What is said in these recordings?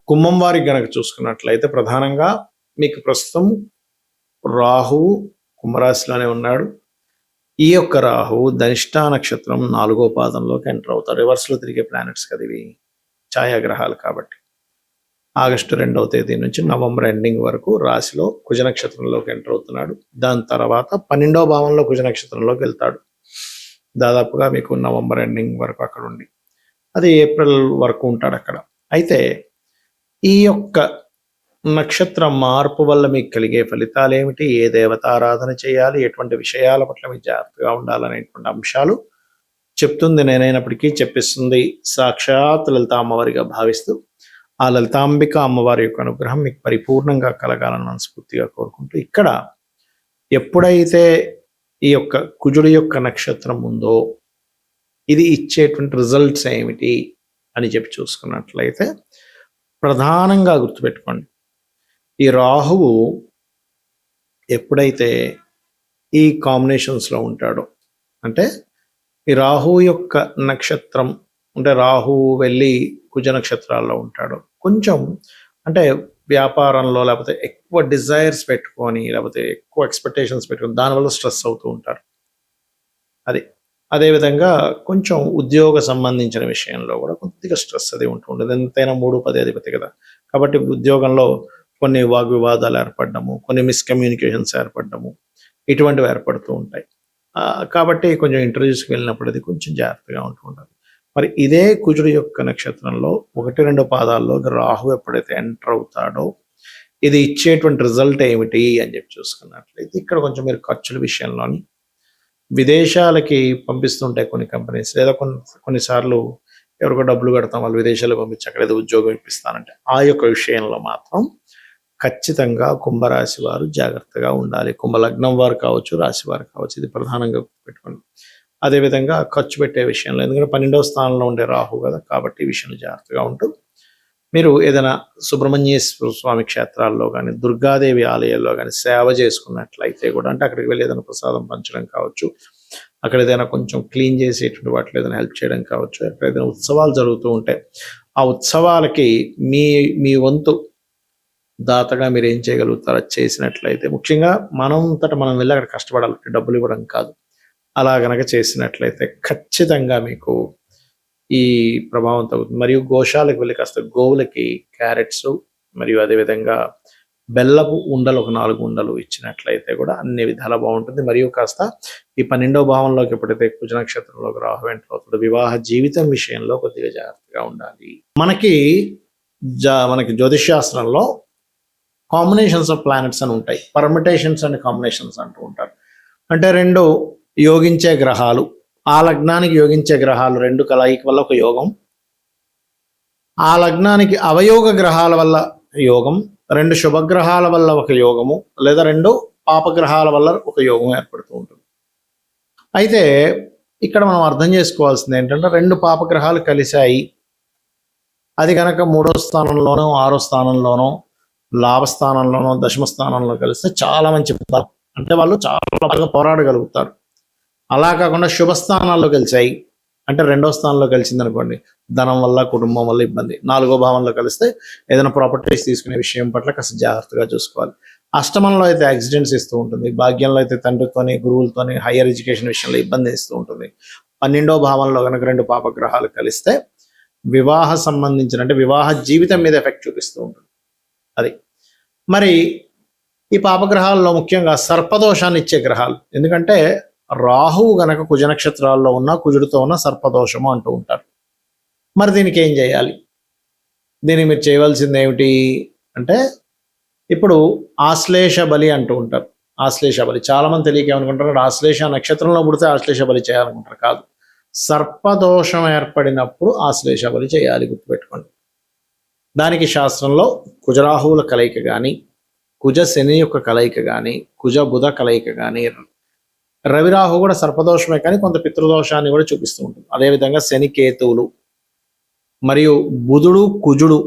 కుంభం వారికి గనక చూసుకున్నట్లయితే ప్రధానంగా మీకు ప్రస్తుతం రాహువు కుంభరాశిలోనే ఉన్నాడు. ఈ యొక్క రాహువు ధనిష్ఠా నక్షత్రం 4వ పాదంలోకి ఎంటర్ అవుతారు. రివర్స్లో తిరిగే ప్లానెట్స్ కదా ఇవి, ఛాయాగ్రహాలు కాబట్టి. ఆగస్టు 2వ తేదీ నుంచి నవంబర్ ఎండింగ్ వరకు రాశిలో కుజ నక్షత్రంలోకి ఎంటర్ అవుతున్నాడు. దాని తర్వాత 12వ భావంలో కుజ నక్షత్రంలోకి వెళ్తాడు. దాదాపుగా మీకు నవంబర్ ఎండింగ్ వరకు అక్కడ ఉండి అది ఏప్రిల్ వరకు ఉంటాడు అక్కడ. అయితే ఈ యొక్క నక్షత్ర మార్పు వల్ల మీకు కలిగే ఫలితాలు ఏమిటి, ఏ దేవతారాధన చేయాలి, ఎటువంటి విషయాల పట్ల మీకు జాగ్రత్తగా ఉండాలనేటువంటి అంశాలు చెప్తుంది నేనైనప్పటికీ చెప్పిస్తుంది సాక్షాత్ లలితా అమ్మవారిగా భావిస్తూ ఆ లలితాంబిక అమ్మవారి యొక్క అనుగ్రహం మీకు పరిపూర్ణంగా కలగాలని మనస్ఫూర్తిగా కోరుకుంటూ, ఇక్కడ ఎప్పుడైతే ఈ యొక్క కుజుడి యొక్క నక్షత్రం ఉందో ఇది ఇచ్చేటువంటి రిజల్ట్స్ ఏమిటి అని చెప్పి చూసుకున్నట్లయితే ప్రధానంగా గుర్తుపెట్టుకోండి, ఈ రాహువు ఎప్పుడైతే ఈ కాంబినేషన్స్లో ఉంటాడో, అంటే ఈ రాహువు యొక్క నక్షత్రం అంటే రాహువు వెళ్ళి కుజ నక్షత్రాల్లో ఉంటాడు, కొంచెం అంటే వ్యాపారంలో లేకపోతే ఎక్కువ డిజైర్స్ పెట్టుకొని లేకపోతే ఎక్కువ ఎక్స్పెక్టేషన్స్ పెట్టుకొని దానివల్ల స్ట్రెస్ అవుతూ ఉంటారు. అదేవిధంగా కొంచెం ఉద్యోగ సంబంధించిన విషయంలో కూడా కొద్దిగా స్ట్రెస్ అది ఉంటుండదు. ఎంతైనా 3-10 అధిపతి కదా, కాబట్టి ఉద్యోగంలో కొన్ని వాగ్వివాదాలు ఏర్పడము, కొన్ని మిస్కమ్యూనికేషన్స్ ఏర్పడము, ఇటువంటివి ఏర్పడుతూ ఉంటాయి. కాబట్టి కొంచెం ఇంటర్వ్యూస్కి వెళ్ళినప్పుడు అది కొంచెం జాగ్రత్తగా ఉంటూ ఉండాలి. మరి ఇదే కుజుడు యొక్క నక్షత్రంలో 1-2 పాదాల్లో రాహు ఎప్పుడైతే ఎంటర్ అవుతాడో ఇది ఇచ్చేటువంటి రిజల్ట్ ఏమిటి అని చెప్పి చూసుకున్నట్లయితే ఇక్కడ కొంచెం మీరు ఖర్చుల విషయంలోని విదేశాలకి పంపిస్తుంటాయి కొన్ని కంపెనీస్, లేదా కొన్నిసార్లు ఎవరికో డబ్బులు కడతాం వాళ్ళు విదేశాలకు పంపించి అక్కడ ఏదో ఉద్యోగం ఇప్పిస్తానంటే ఆ యొక్క విషయంలో మాత్రం ఖచ్చితంగా కుంభరాశి వారు జాగ్రత్తగా ఉండాలి. కుంభలగ్నం వారు కావచ్చు, రాశి వారు కావచ్చు, ఇది ప్రధానంగా పెట్టుకోండి. అదేవిధంగా ఖర్చు పెట్టే విషయంలో, ఎందుకంటే 12వ స్థానంలో ఉండే రాహు కదా, కాబట్టి ఈ విషయంలో జాగ్రత్తగా ఉంటూ మీరు ఏదైనా సుబ్రహ్మణ్యేశ్వర స్వామి క్షేత్రాల్లో కానీ దుర్గాదేవి ఆలయాల్లో కానీ సేవ చేసుకున్నట్లయితే కూడా, అంటే అక్కడికి వెళ్ళి ఏదైనా ప్రసాదం పంచడం కావచ్చు, అక్కడ ఏదైనా కొంచెం క్లీన్ చేసేటువంటి వాటిలో ఏదైనా హెల్ప్ చేయడం కావచ్చు, అక్కడ ఏదైనా ఉత్సవాలు జరుగుతూ ఉంటాయి ఆ ఉత్సవాలకి మీ వంతు దాతగా మీరు ఏం చేయగలుగుతారో చేసినట్లయితే, ముఖ్యంగా మనం వెళ్ళి అక్కడ కష్టపడాలి, డబ్బులు ఇవ్వడం కాదు, అలా గనక చేసినట్లయితే ఖచ్చితంగా మీకు ఈ ప్రభావం తగ్గుతుంది. మరియు గోశాలకు వెళ్ళి కాస్త గోవులకి క్యారెట్స్ మరియు అదేవిధంగా బెల్లపు ఉండలు ఒక 4 ఉండలు ఇచ్చినట్లయితే కూడా అన్ని విధాలా బాగుంటుంది. మరియు కాస్త ఈ 12వ భావంలోకి ఎప్పుడైతే కుజ నక్షత్రంలోకి రాహు ఎంటర్ అవుతుందో వివాహ జీవితం విషయంలో కొద్దిగా జాగ్రత్తగా ఉండాలి. మనకి జ్యోతిష్శాస్త్రంలో కాంబినేషన్స్ ఆఫ్ ప్లానెట్స్ అని ఉంటాయి, పర్మిటేషన్స్ అండ్ కాంబినేషన్స్ అంటూ ఉంటారు. అంటే 2 యోగించే గ్రహాలు, ఆ లగ్నానికి యోగించే గ్రహాలు 2 కలయిక వల్ల ఒక యోగం, ఆ లగ్నానికి అవయోగ గ్రహాల వల్ల యోగం, 2 శుభగ్రహాల వల్ల ఒక యోగము, లేదా 2 పాపగ్రహాల వల్ల ఒక యోగం ఏర్పడుతూ ఉంటుంది. అయితే ఇక్కడ మనం అర్థం చేసుకోవాల్సింది ఏంటంటే 2 పాపగ్రహాలు కలిశాయి, అది కనుక 3వ స్థానంలోనో 6వ స్థానంలోనో లాభస్థానంలోనో దశమ స్థానంలో కలిస్తే చాలా మంచి బలం, అంటే వాళ్ళు చాలా బాగా పోరాడగలుగుతారు. అలా కాకుండా శుభస్థానాల్లో కలిసాయి అంటే 2వ స్థానంలో కలిసింది అనుకోండి, ధనం వల్ల కుటుంబం వల్ల ఇబ్బంది. 4వ భావంలో కలిస్తే ఏదైనా ప్రాపర్టీస్ తీసుకునే విషయం పట్ల కాస్త జాగ్రత్తగా చూసుకోవాలి. అష్టమంలో అయితే యాక్సిడెంట్స్ ఇస్తూ ఉంటుంది, భాగ్యంలో అయితే తండ్రితోని గురువులతోని హయ్యర్ ఎడ్యుకేషన్ విషయంలో ఇబ్బంది ఇస్తూ ఉంటుంది. 12వ భావంలో కనుక 2 పాపగ్రహాలు కలిస్తే వివాహ సంబంధించిన అంటే వివాహ జీవితం మీద ఎఫెక్ట్ చూపిస్తూ ఉంటుంది. అది మరి ఈ పాపగ్రహాల్లో ముఖ్యంగా సర్పదోషాన్ని ఇచ్చే గ్రహాలు, ఎందుకంటే రాహువు గనక కుజ నక్షత్రాల్లో ఉన్న కుజుడితో ఉన్న సర్పదోషము అంటూ ఉంటారు. మరి దీనికి ఏం చేయాలి, దీనికి మీరు చేయవలసింది ఏమిటి అంటే, ఇప్పుడు ఆశ్లేష బలి అంటూ ఉంటారు. ఆశ్లేష బలి చాలా మంది తెలియక ఏమనుకుంటారు, ఆశ్లేష నక్షత్రంలో పుడితే ఆశ్లేష బలి చేయాలనుకుంటారు. కాదు, సర్పదోషం ఏర్పడినప్పుడు ఆశ్లేష బలి చేయాలి, గుర్తుపెట్టుకోండి. దానికి శాస్త్రంలో కుజరాహువుల కలయిక కానీ, కుజ శని యొక్క కలయిక కానీ, కుజ బుధ కలయిక కానీ, రవిరాహు కూడా సర్పదోషమే కానీ కొంత పితృదోషాన్ని కూడా చూపిస్తూ ఉంటుంది. అదేవిధంగా శని కేతువులు మరియు బుధుడు కుజుడు,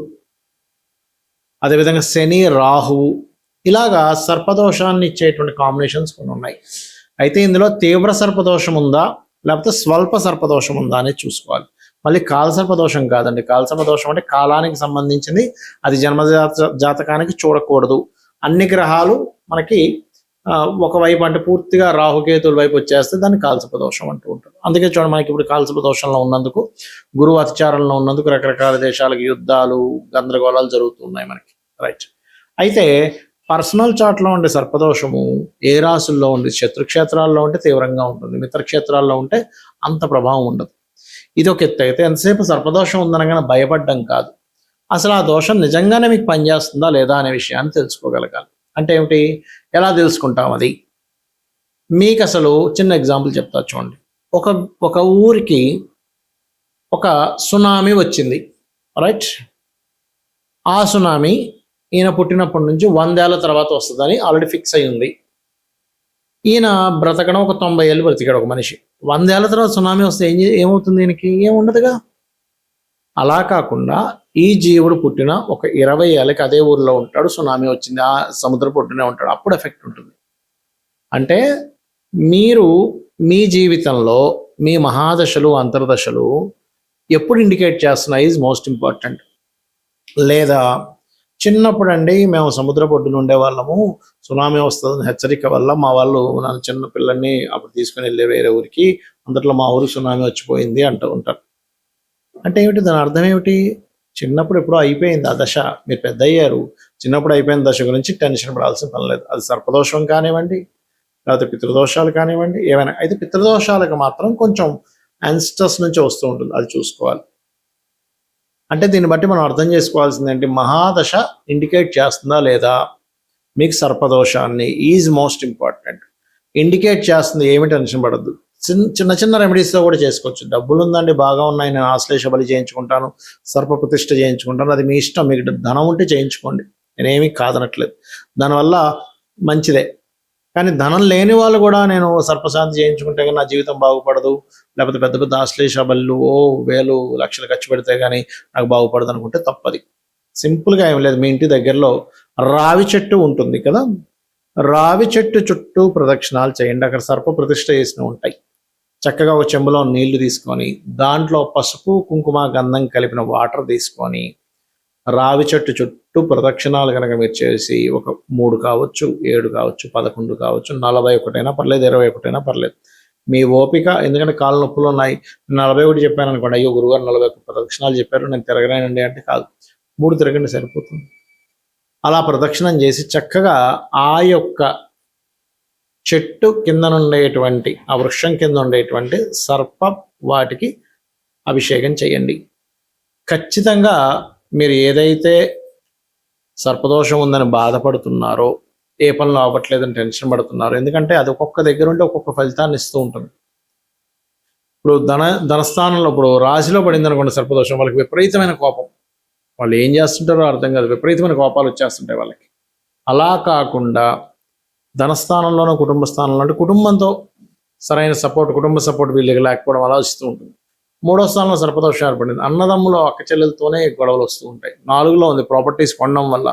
అదేవిధంగా శని రాహువు, ఇలాగా సర్పదోషాన్ని ఇచ్చేటువంటి కాంబినేషన్స్ కొన్ని ఉన్నాయి. అయితే ఇందులో తీవ్ర సర్పదోషం ఉందా లేకపోతే స్వల్ప సర్పదోషం ఉందా అనేది చూసుకోవాలి. మళ్ళీ కాలసర్ప దోషం కాదండి. కాలసర్ప దోషం అంటే కాలానికి సంబంధించింది, అది జాతకానికి చూడకూడదు. అన్ని గ్రహాలు మనకి ఒకవైపు అంటే పూర్తిగా రాహుకేతుల వైపు వచ్చేస్తే దాన్ని కాలసర్ప దోషం అంటూ ఉంటారు. అందుకే చూడండి, మనకి ఇప్పుడు కాలసర్ప దోషంలో ఉన్నందుకు, గురువు అతిచారంలో ఉన్నందుకు రకరకాల దేశాలకు యుద్ధాలు, గందరగోళాలు జరుగుతున్నాయి మనకి. రైట్. అయితే పర్సనల్ చార్ట్లో ఉండే సర్పదోషము ఏ రాసుల్లో ఉండి, శత్రుక్షేత్రాల్లో ఉంటే తీవ్రంగా ఉంటుంది, మిత్రక్షేత్రాల్లో ఉంటే అంత ప్రభావం ఉండదు. ఇది ఒక ఎత్తు. అయితే ఎంతసేపు సర్పదోషం ఉందనగానే భయపడ్డం కాదు, అసలు ఆ దోషం నిజంగానే మీకు పనిచేస్తుందా లేదా అనే విషయాన్ని తెలుసుకోగలగాలి. అంటే ఏమిటి, ఎలా తెలుసుకుంటాం అది? మీకు అసలు చిన్న ఎగ్జాంపుల్ చెప్తా చూడండి. ఒక ఊరికి ఒక సునామీ వచ్చింది. రైట్. ఆ సునామీ ఈయన పుట్టినప్పటి నుంచి 100 ఏళ్ల తర్వాత వస్తుందని ఆల్రెడీ ఫిక్స్ అయి ఉంది. ఈయన బ్రతకడం ఒక 90 ఏళ్ళు బ్రతికాడు ఒక మనిషి. 100 ఏళ్ల తర్వాత సునామీ వస్తే ఏమవుతుంది? ఈయనకి ఏముండదుగా. అలా కాకుండా ఈ జీవుడు పుట్టిన ఒక 20 ఏళ్ళకి అదే ఊర్లో ఉంటాడు, సునామీ వచ్చింది, ఆ సముద్రం పుట్టినే ఉంటాడు, అప్పుడు ఎఫెక్ట్ ఉంటుంది. అంటే మీరు మీ జీవితంలో మీ మహాదశలు, అంతర్దశలు ఎప్పుడు ఇండికేట్ చేస్తున్నాయి ఈజ్ మోస్ట్ ఇంపార్టెంట్. లేదా చిన్నప్పుడు అండి మేము సముద్ర పొడ్డున ఉండేవాళ్ళము, సునామీ వస్తుందని హెచ్చరిక వల్ల మా వాళ్ళు నన్ను చిన్న పిల్లల్ని అప్పుడు తీసుకుని వెళ్ళే వేరే ఊరికి, అందులో మా ఊరికి సునామీ వచ్చిపోయింది అంటూ ఉంటారు. అంటే ఏమిటి, దాని అర్థం ఏమిటి? చిన్నప్పుడు ఎప్పుడో అయిపోయింది ఆ దశ, మీరు పెద్ద అయ్యారు, చిన్నప్పుడు అయిపోయిన దశ గురించి టెన్షన్ పడాల్సిన పని లేదు. అది సర్పదోషం కానివ్వండి, లేకపోతే పితృదోషాలు కానివ్వండి, ఏమైనా. అయితే పితృదోషాలకు మాత్రం కొంచెం యాన్స్టర్స్ నుంచి వస్తూ ఉంటుంది, అది చూసుకోవాలి. అంటే దీన్ని బట్టి మనం అర్థం చేసుకోవాల్సింది ఏంటి, మహాదశ ఇండికేట్ చేస్తుందా లేదా మీకు సర్పదోషాన్ని ఈజ్ మోస్ట్ ఇంపార్టెంట్. ఇండికేట్ చేస్తుంది, ఏమి టెన్షన్ పడద్దు. చిన్న చిన్న రెమెడీస్తో కూడా చేసుకోవచ్చు. డబ్బులు ఉందండి, బాగా ఉన్నాయి, నేను ఆశ్లేష బలి చేయించుకుంటాను, సర్ప ప్రతిష్ఠ చేయించుకుంటాను, అది మీ ఇష్టం. మీకు ధనం ఉంటే చేయించుకోండి, నేనేమీ కాదనట్లేదు, దానివల్ల మంచిదే. కానీ ధనం లేని వాళ్ళు కూడా నేను సర్పశాంతి చేయించుకుంటే కానీ నా జీవితం బాగుపడదు, లేకపోతే పెద్ద పెద్ద ఆశ్లేష బళ్ళు వేలు లక్షలు ఖర్చు పెడితే కానీ నాకు బాగుపడదు అనుకుంటే తప్పది. సింపుల్గా ఏం లేదు, మీ ఇంటి దగ్గరలో రావి చెట్టు ఉంటుంది కదా, రావి చెట్టు చుట్టూ ప్రదక్షిణాలు చేయండి. అక్కడ సర్ప ప్రతిష్ఠ చేసినవి ఉంటాయి. చక్కగా ఒక చెంబులో నీళ్లు తీసుకొని దాంట్లో పసుపు, కుంకుమ, గంధం కలిపిన వాటర్ తీసుకొని రావి చెట్టు చుట్టూ ప్రదక్షిణాలు కనుక మీరు చేసి, ఒక 3 కావచ్చు, 7 కావచ్చు, 11 కావచ్చు, 41 పర్లేదు, 21 పర్లేదు, మీ ఓపిక. ఎందుకంటే కాళ్ళ నొప్పులు ఉన్నాయి, 41 చెప్పాను అనుకోండి, అయ్యో గురుగారు 41 ప్రదక్షిణాలు చెప్పారు, నేను తిరగలేనండి అంటే కాదు, 3 తిరగండి సరిపోతుంది. అలా ప్రదక్షిణం చేసి చక్కగా ఆ యొక్క చెట్టు కింద ఉండేటువంటి, ఆ వృక్షం కింద ఉండేటువంటి సర్ప వాటికి అభిషేకం చేయండి. ఖచ్చితంగా మీరు ఏదైతే సర్పదోషం ఉందని బాధపడుతున్నారో, ఏ పనులు అవ్వట్లేదని టెన్షన్ పడుతున్నారో, ఎందుకంటే అది ఒక్కొక్క దగ్గర ఉంటే ఒక్కొక్క ఫలితాన్ని ఇస్తూ ఉంటుంది. ఇప్పుడు ధనస్థానంలో ఇప్పుడు రాశిలో పడింది అనుకోండి సర్పదోషం, వాళ్ళకి విపరీతమైన కోపం, వాళ్ళు ఏం చేస్తుంటారో అర్థం కాదు, విపరీతమైన కోపాలు వచ్చేస్తుంటాయి వాళ్ళకి. అలా కాకుండా ధనస్థానంలోనూ కుటుంబ స్థానంలో అంటే కుటుంబంతో సరైన సపోర్ట్, కుటుంబ సపోర్ట్ వీళ్ళకి లేకపోవడం అలా వస్తూ ఉంటుంది. 3వ స్థానంలో సర్పదోషం ఏర్పడింది, అన్నదమ్ములో అక్క చెల్లెలతోనే గొడవలు వస్తూ ఉంటాయి. 4లో ఉంది ప్రాపర్టీస్ కొనడం వల్ల,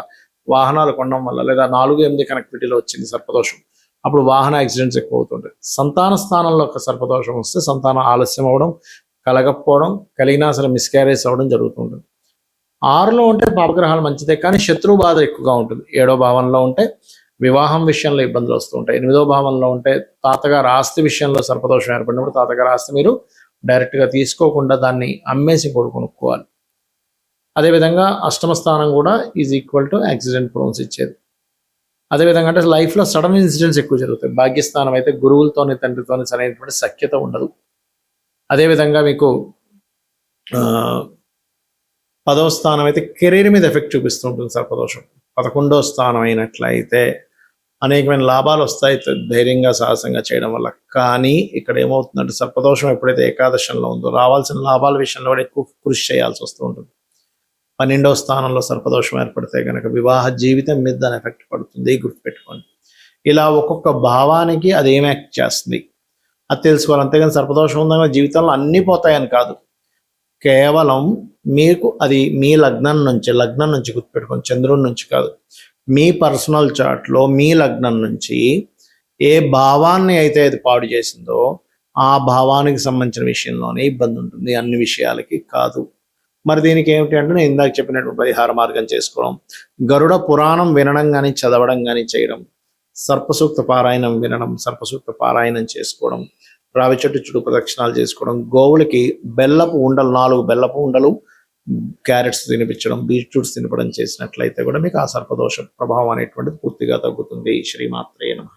వాహనాలు కొనడం వల్ల, లేదా 4, 8 కనెక్టివిటీలో వచ్చింది సర్పదోషం, అప్పుడు వాహన యాక్సిడెంట్స్ ఎక్కువ అవుతుంటాయి. సంతాన స్థానంలో ఒక సర్పదోషం వస్తే సంతానం ఆలస్యం అవ్వడం, కలగకపోవడం, కలిగినా సరే మిస్క్యారేజ్ అవ్వడం జరుగుతుంటుంది. 6లో ఉంటే పాపగ్రహాలు మంచిదే, కానీ శత్రువు బాధ ఎక్కువగా ఉంటుంది. 7వ భావంలో ఉంటే వివాహం విషయంలో ఇబ్బందులు వస్తూ ఉంటాయి. 8వ భావంలో ఉంటే తాతగారు ఆస్తి విషయంలో సర్పదోషం ఏర్పడినప్పుడు తాతగారు ఆస్తి మీరు డైరెక్ట్గా తీసుకోకుండా దాన్ని అమ్మేసి కొనుక్కోవాలి. అదేవిధంగా 8వ స్థానం కూడా is equal to accident prawns ఇచ్చేది. అదేవిధంగా అంటే లైఫ్లో సడన్ ఇన్సిడెంట్స్ ఎక్కువ జరుగుతాయి. భాగ్యస్థానం అయితే గురువులతోని, తండ్రితోని సరైనటువంటి సఖ్యత ఉండదు. అదేవిధంగా మీకు 10వ స్థానం అయితే కెరీర్ మీద ఎఫెక్ట్ చూపిస్తూ ఉంటుంది సర్పదోషం. 11వ స్థానం అయినట్లయితే అనేకమైన లాభాలు వస్తాయి ధైర్యంగా, సాహసంగా చేయడం వల్ల. కానీ ఇక్కడ ఏమవుతుందంటే సర్పదోషం ఎప్పుడైతే ఏకాదశంలో ఉందో రావాల్సిన లాభాల విషయంలో కూడా ఎక్కువ కృషి చేయాల్సి వస్తూ ఉంటుంది. 12వ స్థానంలో సర్పదోషం ఏర్పడితే కనుక వివాహ జీవితం మీద దాని ఎఫెక్ట్ పడుతుంది, గుర్తుపెట్టుకోండి. ఇలా ఒక్కొక్క భావానికి అది ఏం యాక్ట్ చేస్తుంది అది తెలుసుకోవాలి. అంతేగాని సర్పదోషం ఉందని జీవితంలో అన్నీ పోతాయని కాదు, కేవలం మీకు అది మీ లగ్నం నుంచి గుర్తుపెట్టుకోండి, చంద్రుడి నుంచి కాదు. మీ పర్సనల్ చార్ట్లో మీ లగ్నం నుంచి ఏ భావాన్ని అయితే అది పాడు చేసిందో ఆ భావానికి సంబంధించిన విషయంలోనే ఇబ్బంది ఉంటుంది, అన్ని విషయాలకి కాదు. మరి దీనికి ఏమిటి అంటే నేను ఇందాక చెప్పినటువంటి పరిహార మార్గం చేసుకోవడం, గరుడ పురాణం వినడం కానీ చదవడం కానీ చేయడం, సర్పసూక్త పారాయణం వినడం, సర్పసూక్త పారాయణం చేసుకోవడం, రావి చెట్టు చుట్టూ ప్రదక్షిణాలు చేసుకోవడం, గోవులకి బెల్లపు ఉండలు 4 బెల్లపు ఉండలు, క్యారెట్స్ తినిపించడం, బీట్రూట్స్ తినపడం చేసినట్లయితే కూడా మీకు ఆ సర్పదోష ప్రభావం అనేటువంటిది పూర్తిగా తగ్గుతుంది. శ్రీమాత్రే నమః.